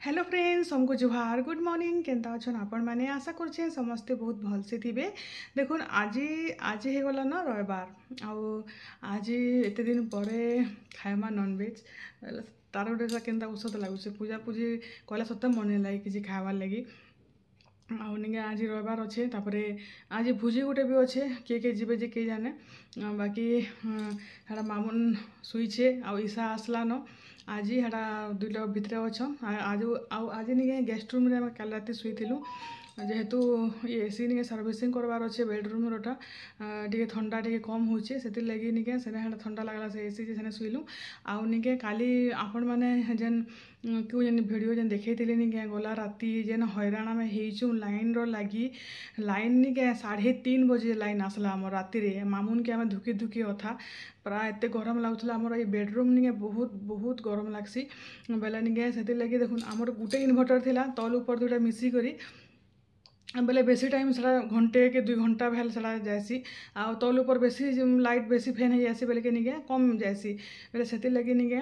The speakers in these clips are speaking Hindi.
हेलो फ्रेंड्स, हमको जुहार गुड मॉर्निंग केनता अच्छन आपण मैंने आशा करछे समस्ते बहुत भलसे थिबे। देखुन आज आज हे गला न रविवार आउ आज एते दिन परे खाइमा नॉनवेज तार गोटे केनता औषध लागुचे पूजा पूजी कला सत्ते मन लागे किसी खाइबार लगी आउ निके आज रविवार अच्छे तापरे आज भोजी गोटे भी अच्छे किए जीवे जे किए जाने बाकी हेड़ा मामुन शुईछे आउ ईशा आसला न आज हेड़ा दुईटा भितर अच्छन आज निके गेस्ट रूम रे काल राति शुईलु जेहेतु ये एसी निके सर्विसिंग करवार अच्छे बेडरूम रोटा टे ठंडा टे कम होचे से लगी निके से ठंडा लगला से एसी से शुईलु आउ निके काली आपण मैंने जेन क्यों जेन वीडियो जेन देखी निके गला राति जेन हैरान आम हो लाइन रो लगी लाइन निके 3:30 बजे लाइन आसला आम राति रे मामुन के आम धुकी धुकी अथा प्राय एत गरम लगुला आमर ये बेडरूम निके बहुत बहुत गरम लगसी बेले निके से लगी देखुन आमर गोटे इन्वर्टर थिला तल ऊपर दुटा मिसिक बेले बेसी टाइम से घंटे के 2 घंटा भेल से जासी आ तल ऊपर बेसी लाइट बेसी फैन हो जासी बेले के निके कम जासी बेले से लगे निके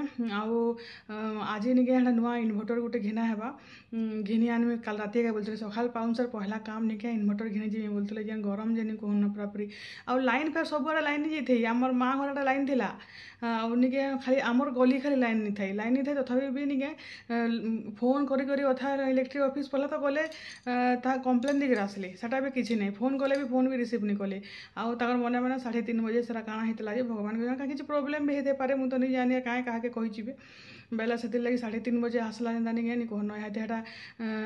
आज निके नुआ इन्वर्टर गोटे घिना हेबा घिनी आनमी काल राति का बोलते सकाल पाउन सर पहला काम निके इन्वर्टर घिनी जी बोलते जेन गरम जेन कहून पूरापूरी आ लाइन फेर सब लाइन जाइए आमर माँ घर लाइन थिला निके खाली आमर गली खाली लाइन नहीं थाई लाइन नहीं थाई तथापि भी निके फोन करी करी अथा इलेक्ट्रिक ऑफिस पहला तो गले कम्प्लेन दिखे आसली सेटा भी किसी नहीं फोन कले भी फोन भी रिसीव नहीं कले आउ ताकर मने मने 3:30 बजे सेटा काଣା होता है भगवान के जाना किसी प्रोब्लेम भी होते पारे मुझे नहीं जानी कहीं क्या कहीचे बेला से लगे 3:30 बजे आसला जेनता नहीं कहन यहाँ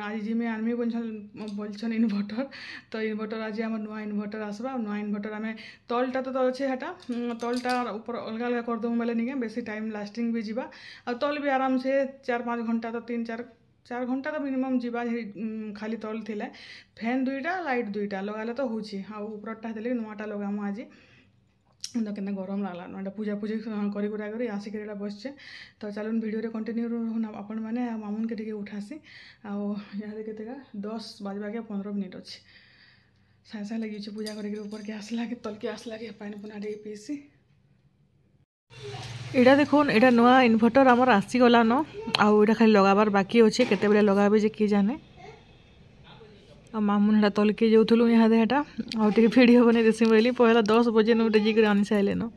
आज जिम्मे आनमी बोलछन इन्वर्टर तो इन्वर्टर आज आम नुआ इन्वर्टर आसवा नुआ इन्वर्टर आम तलटा तो अच्छे हेटा तलटा ऊपर अलग अलग करदेमु बेले नहीं बेसी टाइम लास्टिंग भी जावा आ तल भी आराम से 4-5 घंटा तो 3-4 घंटा तो मिनिमम जीवा खाली तल थिले फैन दुईटा लाइट दुईटा लगाले तो होची आ ऊपरटा हेतले नुआटा लगामु आज तो के गरम लगला ना पूजा पूजी करी आसिक बसचे तो चलन वीडियो कंटिन्यू आपण मैंने मामुन के उठासी यहाँ के 10 बजवाके 15 मिनिट अच्छे सागे सागे लगी पूजा करके ऊपर के आसला के तल के आसला के पानी पुना टे पीसी एटा देखुन एटा नुआ इन्वर्टर आमर आसीगला न आउ खाली लगाबार बाकी अच्छे केते बेले लगाबे जे कि जाने आ मामुन हेटा तल के जाऊँ यहाँ हेटा आउ टे वीडियो बने देसी बोली पहला 10 बजे न गोटे जी आनी सारे न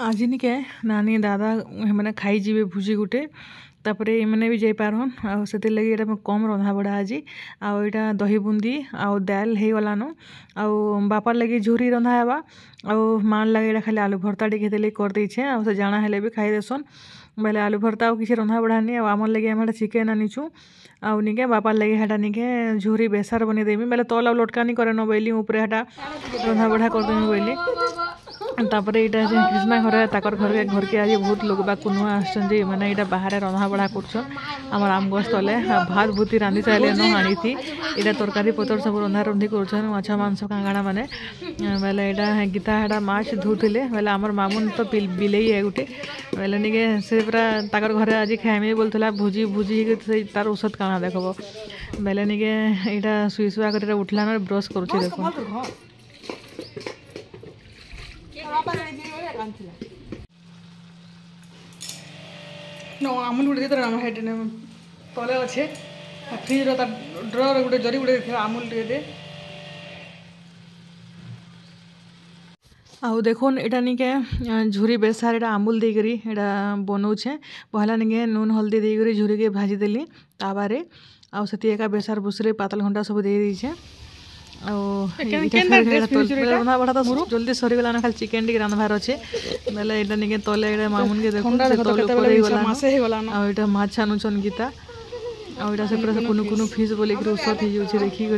आज निके नानी दादा मैंने खाई जीवे भुजी गुटे तापरे मैंने भी जाई पारन आ से लगी एटा कम रंधा बड़ा आज आटा दही बुंदी आउ दाल हो गलान आ बापार लगी झूरी रंधा हेबा आ मार लगे एटा खाली आलू भर्ता टे कर देछे आ से जाना हेले भी खाई देसन बेले आलू भर्ता आ किसी रंधा बढ़ानी आमर लगे आम चिकेन आनीचु आउ निके बापार लगे हेटा निके झूरी बेसार बनी देमी बेले तल आ लटकानी करे न बैली ऊपर हेटा रंधा बढ़ा करदेमी बैली तापर यहाँ कृष्णा घर ताकर घर के आज बहुत लोग बा कुनुआ आसछन मैंने यहाँ बाहर रंधा बढ़ा करछन आम आम गछ तले भात भूति रांधि सारे न आनी थी यहाँ तरकारी पतर सब रंधा रंधि कर माछ मांस कांगाड़ा मैंने बेले यहाँ गीता हेटा माछ धुले बेले आमर मामुन तो बिलई है गोटे बेले निके से पूरा ताकर घर आज खाइमी बोलता भुजी भुजी तार औषध काଣା देखब बेले निके यहाँ शुई शुआ कर उठला न ब्रश करुचे देख आमुल गोटे देते आम हेड तले अच्छे फ्रिज ड्रर गोटे जरी गोटे आमुल टे दे आउ देखुन एटा निके झूरी बेसार एटा आमुल देकरी एटा बनाऊे पहला निके नून हल्दी देकरी झूरी के भाजी देली तावारे आउ से एका बेसार बुसरे पातल घंटा सब दे दीछे रंधा बढ़ा तो जल्दी सरीगला खाली चिकेन टी रांधबार अच्छे बेले यहाँ निके तले मामुन के देखो माछ आनुछन गीता आटा से पूरा कुनु कुनु फिश बोले औषध हो देखिक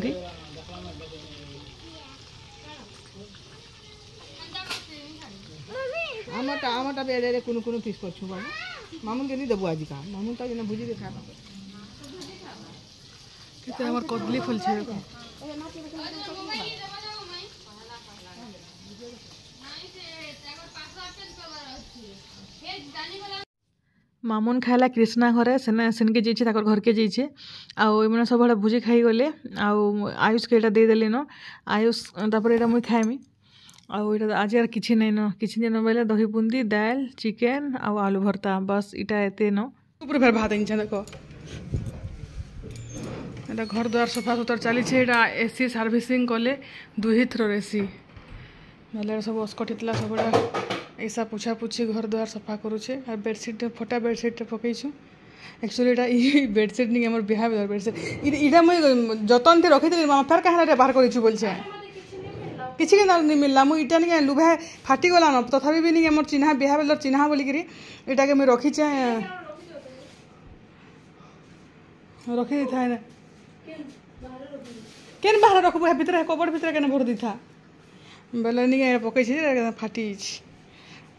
आमटा बेड़े कुनु कुनु फिश करछु बाबू मामुन के नहीं देबू आज का मामुन तो भुजी के खा केते हमर कदली फूल छे देखो मामुन खाला कृष्णा घरे सेना सेनके जाइए घर के जाइए आने सब भोजी खाई गले आयुष के दे देली न आयुष तापर मुई खाएमी आज यार किसी नहीं न किसी दिन बोले दही बुंदी दाल चिकेन आलू भर्ता बस इटा एते न ऊपर फिर भात इंचा देखो এটা घर द्वार सफा सुतर चली एसी सर्विसिंग कले 2 थर एसी बेले सब अस्कट होता सब ऐसा पोछा पोछी घर द्वार सफा करुचे और बेडसीट फटा बेडसीट पकईछु एक्चुअली ये बेडसीट नहीं आम बिहा बेडसीट इटा मुझे जतन से रखी मामा फेर कहाँ बाहर कर बोलছে किसी के नहीं मिलला मुझे इटा नहीं लुभा फाटीगला न तथापि भी नहीं मोर चिन्हा बिहा बेलर चिन्हा बोलिकी इटा के मुझे रखीचे रखी था केन बाहर रखबू भितर कबड़ भितर केन भर दी था बेले नहीं पकई फाटी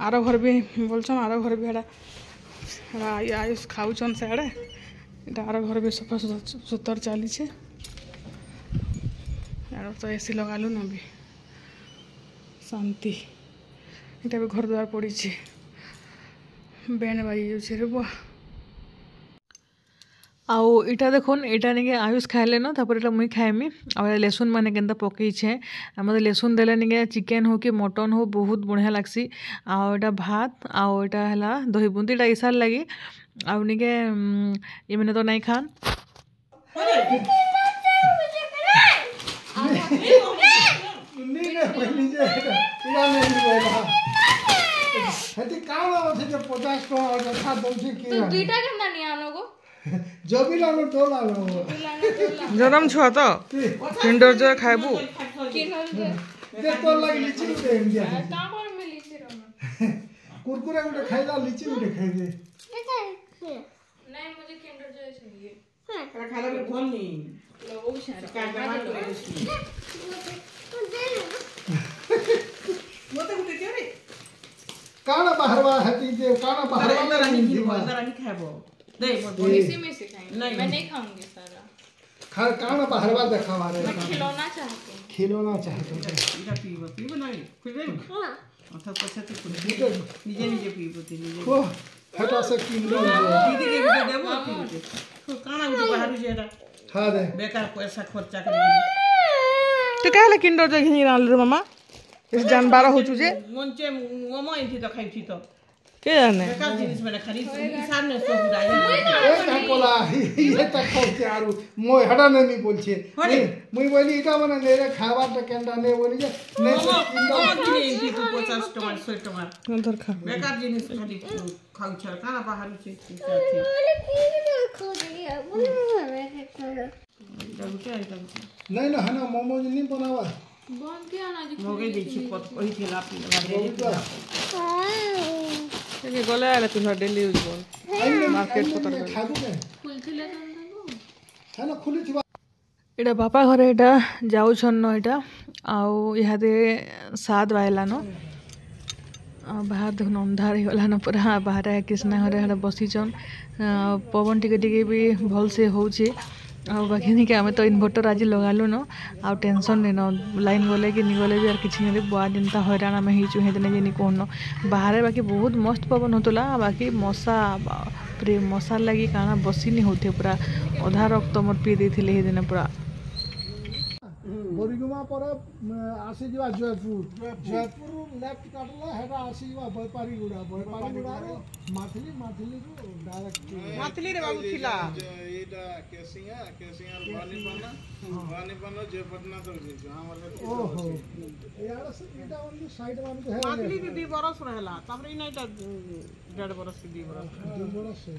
आर घर भी बोलछन आर घर भी आयुष खाऊन से आड़े आर घर भी सफा सुतर चली तो एसी लगालु न भी शांति इटा भी घर द्वार पड़ी बेन बाजी रे बुआ आउ इटा देखुन इटा नहीं आयुष खाइले न तापर इटा मुई खाएमी आ लेसुन माने केनता पकईछे मतलब लेसुन देले नहीं चिकेन हो कि मटन हो बहुत बढ़िया लागसी आउ भात आउ इटा हला दही बुंदी इटा ईसार लगी आउ निके ये मैंने तो नहीं खान जो भी लानो तो लानो जरम छुआ तो किंडर जॉय खाइबू दे तो लाग लीची दे इंडिया का पर में लीची रो कुरकुरे उठे खाइला लीची उठे खाइ दे नहीं मुझे किंडर जॉय चाहिए हां खाला में कौन नहीं लोगों शायद का जमा करे वो तो उठे क्यों रे काना बाहरवा हती जे काना बाहरवा अंदर नहीं खाबो इसी में से खाएंगे नहीं मैं नहीं खाऊंगी सारा खर काना बाहरवा दिखावा रे मैं खिलौना चाहते इधर पीबो नहीं खुद दे हां अथा पछे तो निजे पीबो ती निजे ओ हटा से किंडर दीदी के भी देबो पीबो काना उठे बाहर जेरा हां दे बेकार पैसा खर्चा कर तो कहले किंडर जो घिनी राल रे मामा इस जानबारा हो चुजे मनचे मोमो इथि तो खाइ छी तो के जाने बेकार जिनिस मैंने खरीद सामने सो बुराई ए काकोला ये तक खोते आरु मोय हडा नहीं बोलछे मुई बोली इटा मने नेरे खावा त केंडा ने बोली जे नहीं किने इथि तो 50 टका 100 टका अंदर खा बेकार जिनिस खाली खाउ छ काना बाहर छै नहीं ना हना मोमो नहीं बनावा बन के आना जी मोगे दै छी पत ओही थेला पे लगा दे ये गले आले तू डेली यूज बोल मार्केट पतर खाबू के फुल थिले तो है ना खुली थिबा एटा बापा घरे एटा जाऊ छन न एटा आउ इहादे 7 बायला न बाहर देखो अंधार होगा न पूरा बाहर कृष्णा घरे बसी छन पवन टिके टिके भी भल से होउछे बाकी नहीं कि आम तो इनभर्टर आज लगालु न आ टेंशन नहीं न लाइन गले कि नहीं गले भी यार किसी नहीं बुआ जिनता हैरान आम हो नहीं कहन बाहर बाकी बहुत मस्त पवन होता बाकी मशा प्रे मशा लगी काना बसी नहीं होते पूरा अधा रक्त मोर पी देते दिन पूरा बोरीगुमा पर आसी जवा जयपुर लेफ्ट काटला हेडा आसी जवा व्यापारी गुड़ा माथली को डायरेक्ट माथली रे बाबू थिला एटा केसिया पानी पाना जयपटना तो जे हमर ओहो यार से एटा ओनली साइड वन है माथली के 2 बरस रहला तबरे इ नाइटा 1.5 बरस से 2 बरस से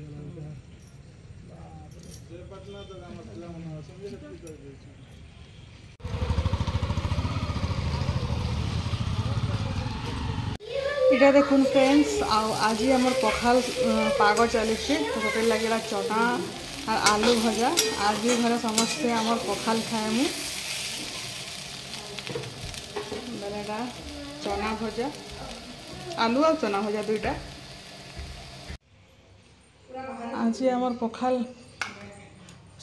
जयपटना तो हमर फिल्म ना समझे की कर दे इटा देखुन फ्रेंड्स आज आम पखाल पाग चली तो गोटे लगे चना और आलू भजा आज भी घर समस्ते आम पखाल खाएमु बेलेटा चना भजा आलू और चना भजा दुईटा आज आम पखाल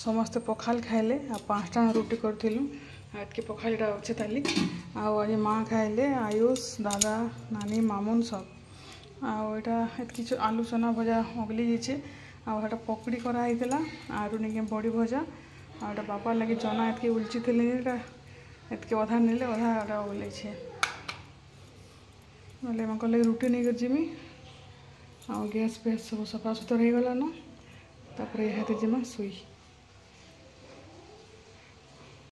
समस्ते पखाल खाइले आ 5टा रुटी करथिलु एतके पखालटा अच्छे ताली आज माँ खाइले आयुष दादा नानी मामुन सब आटा एतकी आलू चना भजा अगली जाइए आटा पकड़ी कराई आरु नहीं बड़ी भजा आटा बापा लगे चना एतके उलची थे एतके अधा नेले अधा ओले ना लगे रुटी नहीं कर जिमी आ गैस फैस सब सफा सुतर हो गलान तापर यहाँ जिमा सुई।